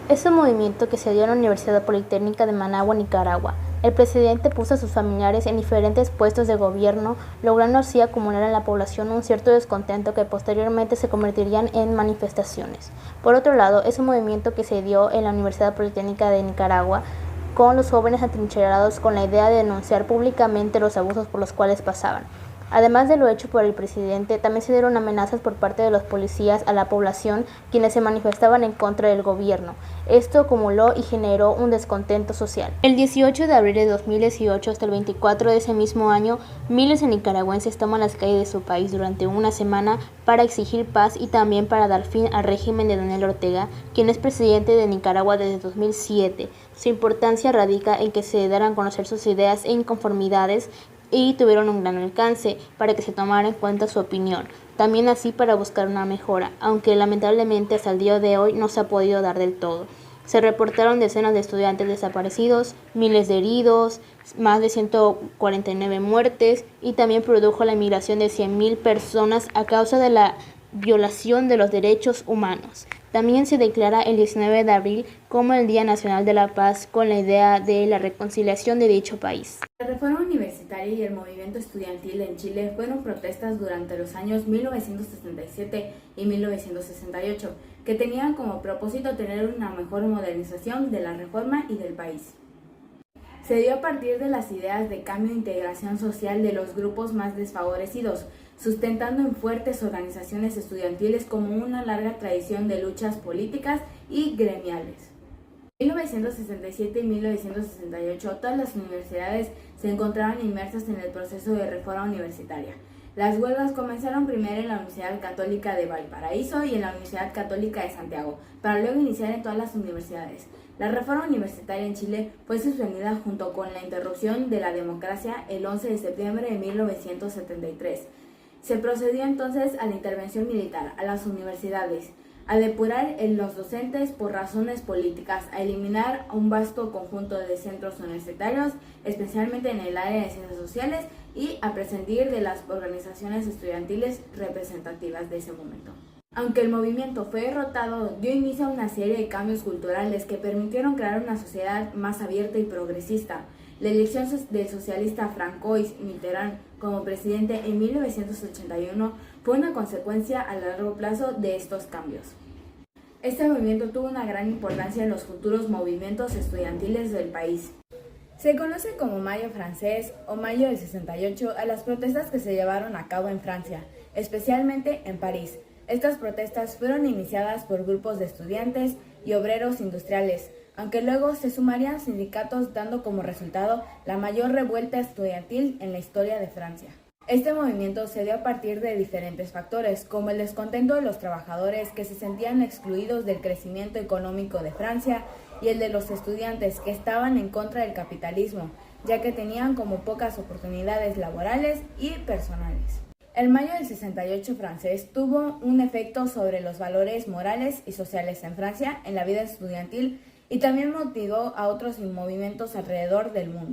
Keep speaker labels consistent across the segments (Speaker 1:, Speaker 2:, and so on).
Speaker 1: Es un movimiento que se dio en la Universidad Politécnica de Managua, Nicaragua. El presidente puso a sus familiares en diferentes puestos de gobierno, logrando así acumular en la población un cierto descontento que posteriormente se convertirían en manifestaciones. Por otro lado, es un movimiento que se dio en la Universidad Politécnica de Nicaragua, con los jóvenes atrincherados con la idea de denunciar públicamente los abusos por los cuales pasaban. Además de lo hecho por el presidente, también se dieron amenazas por parte de los policías a la población, quienes se manifestaban en contra del gobierno. Esto acumuló y generó un descontento social. El 18 de abril de 2018 hasta el 24 de ese mismo año, miles de nicaragüenses toman las calles de su país durante una semana para exigir paz y también para dar fin al régimen de Daniel Ortega, quien es presidente de Nicaragua desde 2007. Su importancia radica en que se darán a conocer sus ideas e inconformidades y tuvieron un gran alcance para que se tomara en cuenta su opinión, también así para buscar una mejora, aunque lamentablemente hasta el día de hoy no se ha podido dar del todo. Se reportaron decenas de estudiantes desaparecidos, miles de heridos, más de 149 muertes y también produjo la migración de 100.000 personas a causa de la violación de los derechos humanos. También se declara el 19 de abril como el Día Nacional de la Paz con la idea de la reconciliación de dicho país.
Speaker 2: La reforma universitaria y el movimiento estudiantil en Chile fueron protestas durante los años 1967 y 1968, que tenían como propósito tener una mejor modernización de la reforma y del país. Se dio a partir de las ideas de cambio e integración social de los grupos más desfavorecidos, sustentando en fuertes organizaciones estudiantiles como una larga tradición de luchas políticas y gremiales. En 1967 y 1968, todas las universidades se encontraban inmersas en el proceso de reforma universitaria. Las huelgas comenzaron primero en la Universidad Católica de Valparaíso y en la Universidad Católica de Santiago, para luego iniciar en todas las universidades. La reforma universitaria en Chile fue suspendida junto con la interrupción de la democracia el 11 de septiembre de 1973. Se procedió entonces a la intervención militar a las universidades, a depurar los docentes por razones políticas, a eliminar un vasto conjunto de centros universitarios, especialmente en el área de ciencias sociales, y a prescindir de las organizaciones estudiantiles representativas de ese momento. Aunque el movimiento fue derrotado, dio inicio a una serie de cambios culturales que permitieron crear una sociedad más abierta y progresista. La elección del socialista Francois Mitterrand como presidente en 1981 fue una consecuencia a largo plazo de estos cambios. Este movimiento tuvo una gran importancia en los futuros movimientos estudiantiles del país. Se conoce como Mayo francés o Mayo del 68 a las protestas que se llevaron a cabo en Francia, especialmente en París. Estas protestas fueron iniciadas por grupos de estudiantes y obreros industriales, aunque luego se sumarían sindicatos, dando como resultado la mayor revuelta estudiantil en la historia de Francia. Este movimiento se dio a partir de diferentes factores, como el descontento de los trabajadores que se sentían excluidos del crecimiento económico de Francia y el de los estudiantes que estaban en contra del capitalismo, ya que tenían como pocas oportunidades laborales y personales. El Mayo del 68 francés tuvo un efecto sobre los valores morales y sociales en Francia, en la vida estudiantil, y también motivó a otros movimientos alrededor del mundo.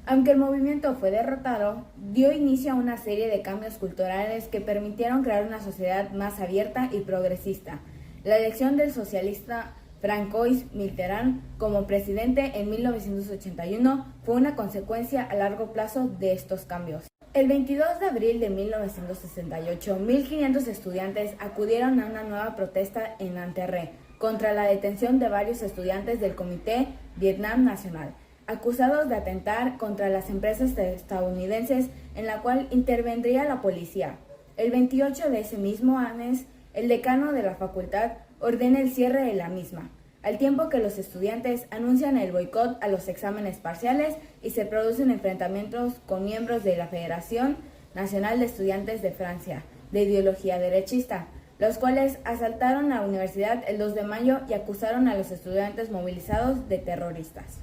Speaker 2: Aunque el movimiento fue derrotado, dio inicio a una serie de cambios culturales que permitieron crear una sociedad más abierta y progresista. La elección del socialista Francois Mitterrand como presidente en 1981 fue una consecuencia a largo plazo de estos cambios. El 22 de abril de 1968, 1.500 estudiantes acudieron a una nueva protesta en Nanterre contra la detención de varios estudiantes del Comité Vietnam Nacional, acusados de atentar contra las empresas estadounidenses en la cual intervendría la policía. El 28 de ese mismo mes, el decano de la facultad ordena el cierre de la misma, al tiempo que los estudiantes anuncian el boicot a los exámenes parciales y se producen enfrentamientos con miembros de la Federación Nacional de Estudiantes de Francia, de ideología derechista, los cuales asaltaron la universidad el 2 de mayo y acusaron a los estudiantes movilizados de terroristas.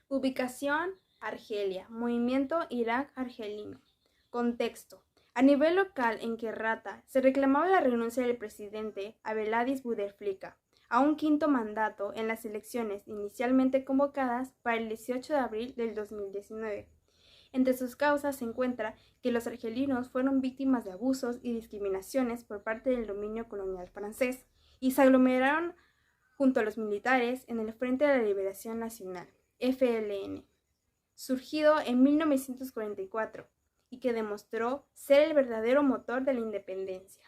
Speaker 3: Ubicación: Argelia, Movimiento Irak Argelino. Contexto: a nivel local en Querrata se reclamaba la renuncia del presidente Abdelaziz Bouteflika a un quinto mandato en las elecciones inicialmente convocadas para el 18 de abril del 2019. Entre sus causas se encuentra que los argelinos fueron víctimas de abusos y discriminaciones por parte del dominio colonial francés y se aglomeraron junto a los militares en el Frente de la Liberación Nacional, FLN, surgido en 1944 y que demostró ser el verdadero motor de la independencia.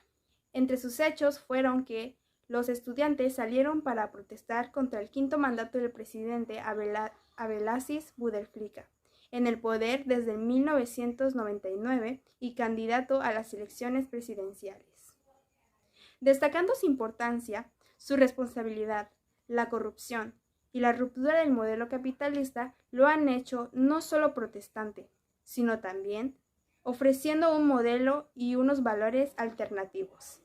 Speaker 3: Entre sus hechos fueron que los estudiantes salieron para protestar contra el quinto mandato del presidente Abdelaziz Bouteflika, en el poder desde 1999 y candidato a las elecciones presidenciales. Destacando su importancia, su responsabilidad, la corrupción y la ruptura del modelo capitalista lo han hecho no solo protestante, sino también ofreciendo un modelo y unos valores alternativos.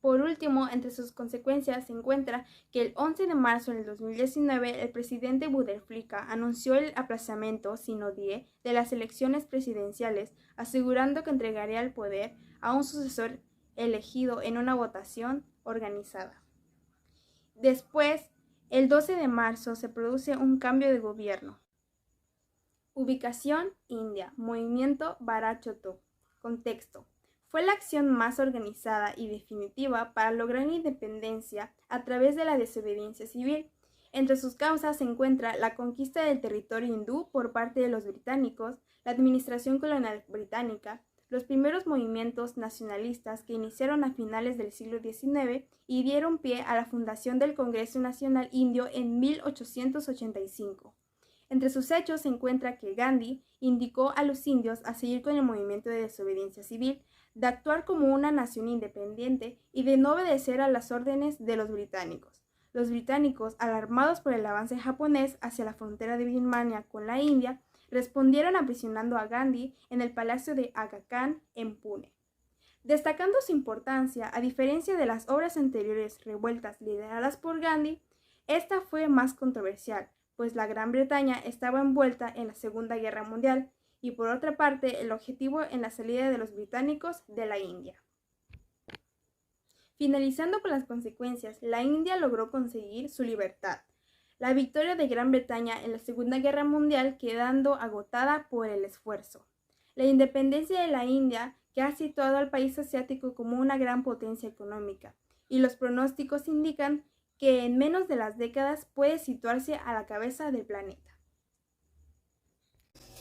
Speaker 3: Por último, entre sus consecuencias se encuentra que el 11 de marzo del 2019 el presidente Bouteflika anunció el aplazamiento sine die de las elecciones presidenciales, asegurando que entregaría el poder a un sucesor elegido en una votación organizada. Después, el 12 de marzo se produce un cambio de gobierno. Ubicación: India, movimiento Bharat Jodo. Contexto: fue la acción más organizada y definitiva para lograr la independencia a través de la desobediencia civil. Entre sus causas se encuentra la conquista del territorio hindú por parte de los británicos, la administración colonial británica, los primeros movimientos nacionalistas que iniciaron a finales del siglo XIX y dieron pie a la fundación del Congreso Nacional Indio en 1885. Entre sus hechos se encuentra que Gandhi indicó a los indios a seguir con el movimiento de desobediencia civil, de actuar como una nación independiente y de no obedecer a las órdenes de los británicos. Los británicos, alarmados por el avance japonés hacia la frontera de Birmania con la India, respondieron aprisionando a Gandhi en el palacio de Aga Khan en Pune. Destacando su importancia, a diferencia de las obras anteriores revueltas lideradas por Gandhi, esta fue más controversial, pues la Gran Bretaña estaba envuelta en la Segunda Guerra Mundial y por otra parte el objetivo en la salida de los británicos de la India. Finalizando con las consecuencias, la India logró conseguir su libertad. La victoria de Gran Bretaña en la Segunda Guerra Mundial quedando agotada por el esfuerzo. La independencia de la India, que ha situado al país asiático como una gran potencia económica, y los pronósticos indican que en menos de las décadas puede situarse a la cabeza del planeta.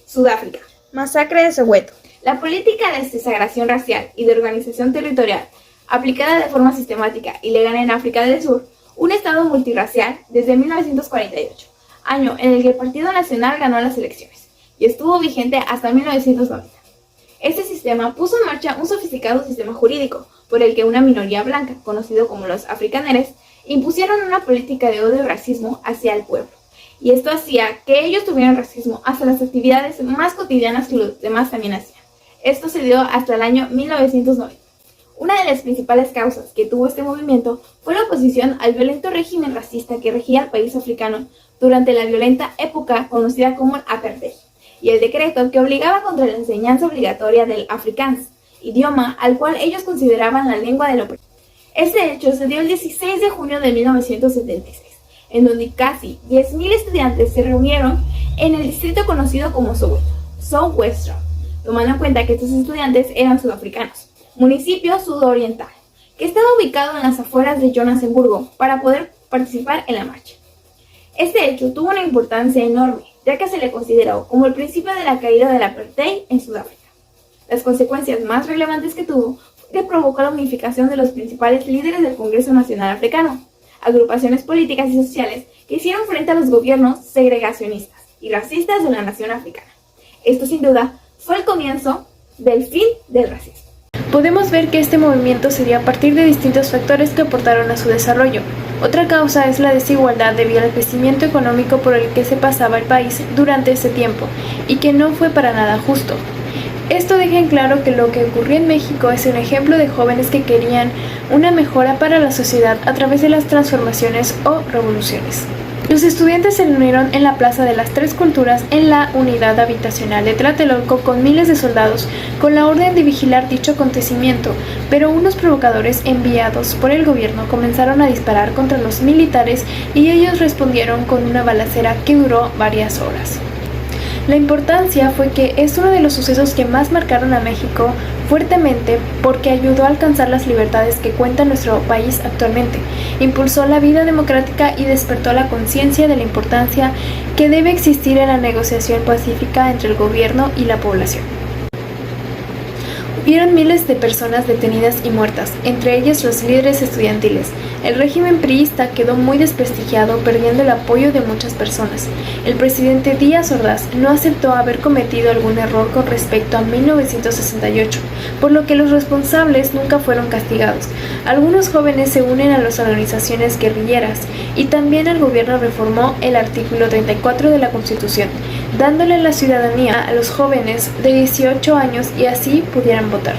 Speaker 2: Sudáfrica.
Speaker 3: Masacre de Soweto.
Speaker 2: La política de desagresión racial y de organización territorial, aplicada de forma sistemática y legal en África del Sur, un estado multirracial desde 1948, año en el que el Partido Nacional ganó las elecciones, y estuvo vigente hasta 1990. Este sistema puso en marcha un sofisticado sistema jurídico, por el que una minoría blanca, conocido como los africaneres, impusieron una política de odio y racismo hacia el pueblo, y esto hacía que ellos tuvieran racismo hacia las actividades más cotidianas que los demás también hacían. Esto se dio hasta el año 1990. Una de las principales causas que tuvo este movimiento fue la oposición al violento régimen racista que regía al país africano durante la violenta época conocida como el apartheid, y el decreto que obligaba contra la enseñanza obligatoria del Afrikaans, idioma al cual ellos consideraban la lengua del opresor. Este hecho se dio el 16 de junio de 1976, en donde casi 10.000 estudiantes se reunieron en el distrito conocido como Soweto, South-Western, tomando en cuenta que estos estudiantes eran sudafricanos, municipio sudoriental, que estaba ubicado en las afueras de Johannesburgo para poder participar en la marcha. Este hecho tuvo una importancia enorme, ya que se le consideró como el principio de la caída del apartheid en Sudáfrica. Las consecuencias más relevantes que tuvo fue que provocó la unificación de los principales líderes del Congreso Nacional Africano, agrupaciones políticas y sociales que hicieron frente a los gobiernos segregacionistas y racistas de la nación africana. Esto sin duda fue el comienzo del fin del racismo.
Speaker 1: Podemos ver que este movimiento se dio a partir de distintos factores que aportaron a su desarrollo. Otra causa es la desigualdad debido al crecimiento económico por el que se pasaba el país durante ese tiempo, y que no fue para nada justo. Esto deja en claro que lo que ocurrió en México es un ejemplo de jóvenes que querían una mejora para la sociedad a través de las transformaciones o revoluciones. Los estudiantes se reunieron en la Plaza de las Tres Culturas en la unidad habitacional de Tlatelolco con miles de soldados con la orden de vigilar dicho acontecimiento, pero unos provocadores enviados por el gobierno comenzaron a disparar contra los militares y ellos respondieron con una balacera que duró varias horas.
Speaker 4: La importancia fue que es uno de los sucesos que más marcaron a México fuertemente porque ayudó a alcanzar las libertades que cuenta nuestro país actualmente, impulsó la vida democrática y despertó la conciencia de la importancia que debe existir en la negociación pacífica entre el gobierno y la población. Hubieron miles de personas detenidas y muertas, entre ellas los líderes estudiantiles. El régimen priista quedó muy desprestigiado, perdiendo el apoyo de muchas personas. El presidente Díaz Ordaz no aceptó haber cometido algún error con respecto a 1968, por lo que los responsables nunca fueron castigados. Algunos jóvenes se unen a las organizaciones guerrilleras y también el gobierno reformó el artículo 34 de la Constitución, dándole la ciudadanía a los jóvenes de 18 años y así pudieran votar.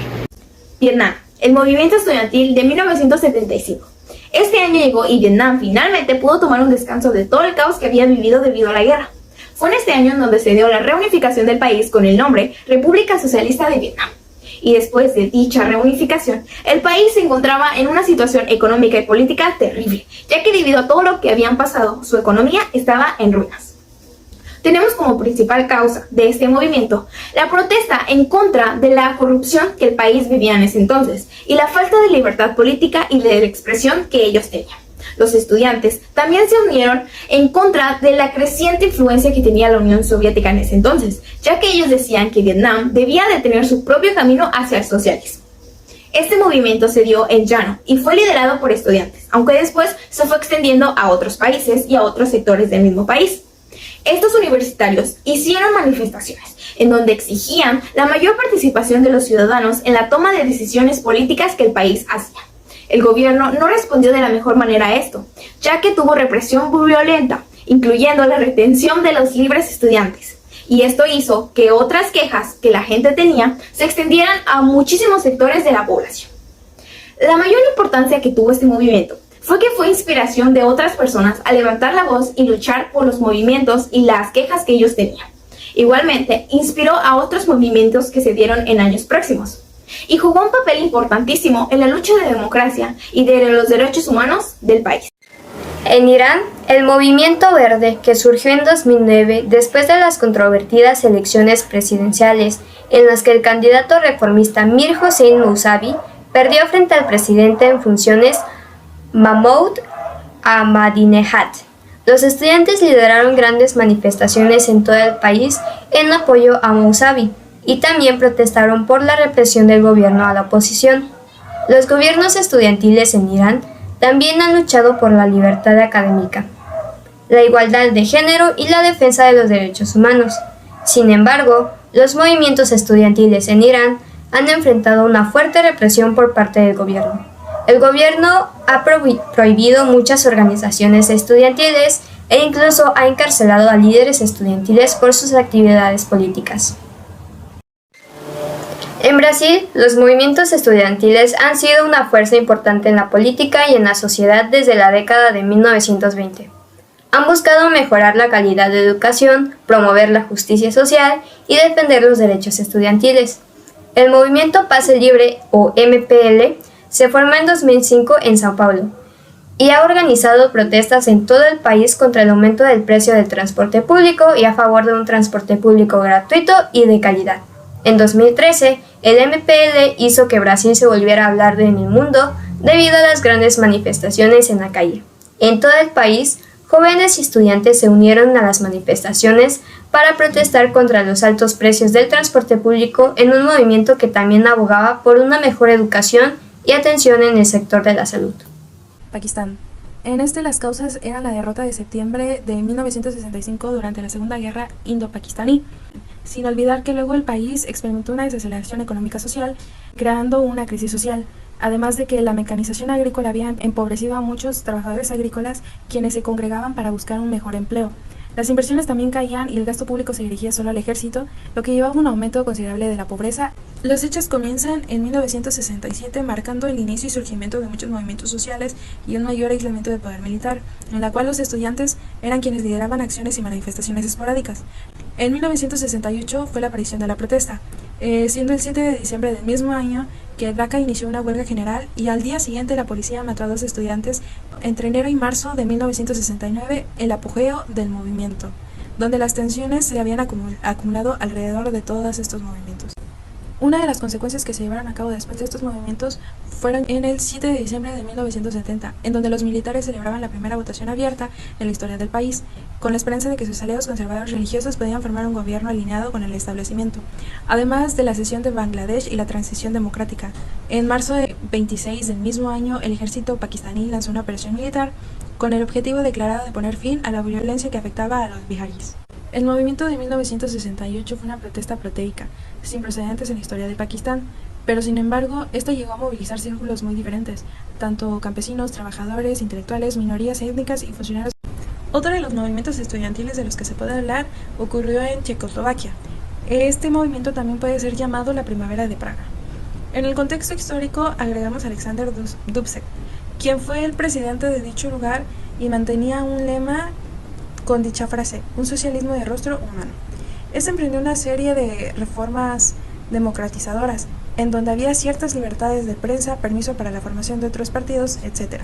Speaker 5: Vietnam, el movimiento estudiantil de 1975. Este año llegó y Vietnam finalmente pudo tomar un descanso de todo el caos que había vivido debido a la guerra. Fue en este año en donde se dio la reunificación del país con el nombre República Socialista de Vietnam. Y después de dicha reunificación, el país se encontraba en una situación económica y política terrible, ya que debido a todo lo que habían pasado, su economía estaba en ruinas. Tenemos como principal causa de este movimiento la protesta en contra de la corrupción que el país vivía en ese entonces y la falta de libertad política y de expresión que ellos tenían. Los estudiantes también se unieron en contra de la creciente influencia que tenía la Unión Soviética en ese entonces, ya que ellos decían que Vietnam debía de tener su propio camino hacia el socialismo. Este movimiento se dio en llano y fue liderado por estudiantes, aunque después se fue extendiendo a otros países y a otros sectores del mismo país. Estos universitarios hicieron manifestaciones en donde exigían la mayor participación de los ciudadanos en la toma de decisiones políticas que el país hacía. El gobierno no respondió de la mejor manera a esto, ya que tuvo represión muy violenta, incluyendo la retención de los libres estudiantes. Y esto hizo que otras quejas que la gente tenía se extendieran a muchísimos sectores de la población. La mayor importancia que tuvo este movimiento fue que fue inspiración de otras personas a levantar la voz y luchar por los movimientos y las quejas que ellos tenían. Igualmente, inspiró a otros movimientos que se dieron en años próximos y jugó un papel importantísimo en la lucha de democracia y de los derechos humanos del país.
Speaker 6: En Irán, el movimiento verde, que surgió en 2009 después de las controvertidas elecciones presidenciales en las que el candidato reformista Mir Hossein Mousavi perdió frente al presidente en funciones Mahmoud Ahmadinejad. Los estudiantes lideraron grandes manifestaciones en todo el país en apoyo a Mousavi y también protestaron por la represión del gobierno a la oposición. Los gobiernos estudiantiles en Irán también han luchado por la libertad académica, la igualdad de género y la defensa de los derechos humanos. Sin embargo, los movimientos estudiantiles en Irán han enfrentado una fuerte represión por parte del gobierno. El gobierno ha prohibido muchas organizaciones estudiantiles e incluso ha encarcelado a líderes estudiantiles por sus actividades políticas. En Brasil, los movimientos estudiantiles han sido una fuerza importante en la política y en la sociedad desde la década de 1920. Han buscado mejorar la calidad de educación, promover la justicia social y defender los derechos estudiantiles. El movimiento Pase Libre, o MPL, se formó en 2005 en Sao Paulo y ha organizado protestas en todo el país contra el aumento del precio del transporte público y a favor de un transporte público gratuito y de calidad. En 2013, el MPL hizo que Brasil se volviera a hablar en el mundo debido a las grandes manifestaciones en la calle. En todo el país, jóvenes y estudiantes se unieron a las manifestaciones para protestar contra los altos precios del transporte público en un movimiento que también abogaba por una mejor educación y atención en el sector de la salud.
Speaker 7: Pakistán. En las causas eran la derrota de septiembre de 1965 durante la Segunda Guerra Indo-Pakistaní, sin olvidar que luego el país experimentó una desaceleración económica social, creando una crisis social, además de que la mecanización agrícola había empobrecido a muchos trabajadores agrícolas quienes se congregaban para buscar un mejor empleo. Las inversiones también caían y el gasto público se dirigía solo al ejército, lo que llevaba a un aumento considerable de la pobreza. Los hechos comienzan en 1967, marcando el inicio y surgimiento de muchos movimientos sociales y un mayor aislamiento del poder militar, en la cual los estudiantes eran quienes lideraban acciones y manifestaciones esporádicas. En 1968 fue la aparición de la protesta, siendo el 7 de diciembre del mismo año que Dhaka inició una huelga general y al día siguiente la policía mató a 2 estudiantes entre enero y marzo de 1969, el apogeo del movimiento, donde las tensiones se habían acumulado alrededor de todos estos movimientos. Una de las consecuencias que se llevaron a cabo después de estos movimientos fueron en el 7 de diciembre de 1970, en donde los militares celebraban la primera votación abierta en la historia del país, con la esperanza de que sus aliados conservadores religiosos podían formar un gobierno alineado con el establecimiento, además de la cesión de Bangladesh y la transición democrática. En marzo del 26 del mismo año, el ejército pakistaní lanzó una operación militar con el objetivo declarado de poner fin a la violencia que afectaba a los biharis. El movimiento de 1968 fue una protesta proteica, sin precedentes en la historia de Pakistán, pero sin embargo, esto llegó a movilizar círculos muy diferentes, tanto campesinos, trabajadores, intelectuales, minorías étnicas y funcionarios. Otro de los movimientos estudiantiles de los que se puede hablar ocurrió en Checoslovaquia. Este movimiento también puede ser llamado la Primavera de Praga. En el contexto histórico agregamos a Alexander Dubček, quien fue el presidente de dicho lugar y mantenía un lema con dicha frase: un socialismo de rostro humano. Este emprendió una serie de reformas democratizadoras, en donde había ciertas libertades de prensa, permiso para la formación de otros partidos, etc.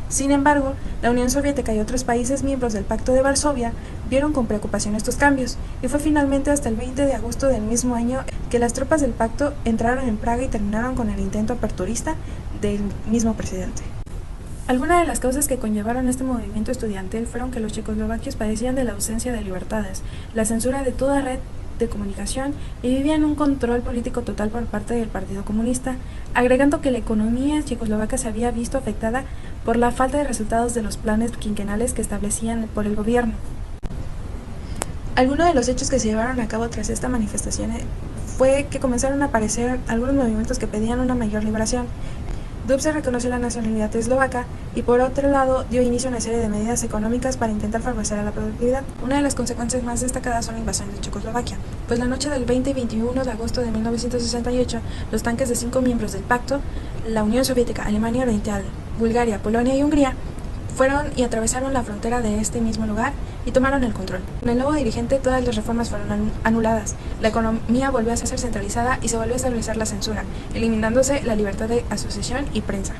Speaker 7: Sin embargo, la Unión Soviética y otros países miembros del Pacto de Varsovia vieron con preocupación estos cambios, y fue finalmente hasta el 20 de agosto del mismo año que las tropas del pacto entraron en Praga y terminaron con el intento aperturista del mismo presidente. Algunas de las causas que conllevaron este movimiento estudiantil fueron que los checoslovaquios padecían de la ausencia de libertades, la censura de toda red de comunicación y vivían un control político total por parte del Partido Comunista, agregando que la economía checoslovaca se había visto afectada por la falta de resultados de los planes quinquenales que establecían por el gobierno. Algunos de los hechos que se llevaron a cabo tras esta manifestación fue que comenzaron a aparecer algunos movimientos que pedían una mayor liberación. Dubček reconoció la nacionalidad eslovaca y por otro lado dio inicio a una serie de medidas económicas para intentar favorecer a la productividad. Una de las consecuencias más destacadas son la invasión de Checoslovaquia, pues la noche del 20 y 21 de agosto de 1968, los tanques de 5 miembros del pacto, la Unión Soviética, Alemania Oriental, Bulgaria, Polonia y Hungría, fueron y atravesaron la frontera de este mismo lugar y tomaron el control. Con el nuevo dirigente, todas las reformas fueron anuladas, la economía volvió a ser centralizada y se volvió a establecer la censura, eliminándose la libertad de asociación y prensa.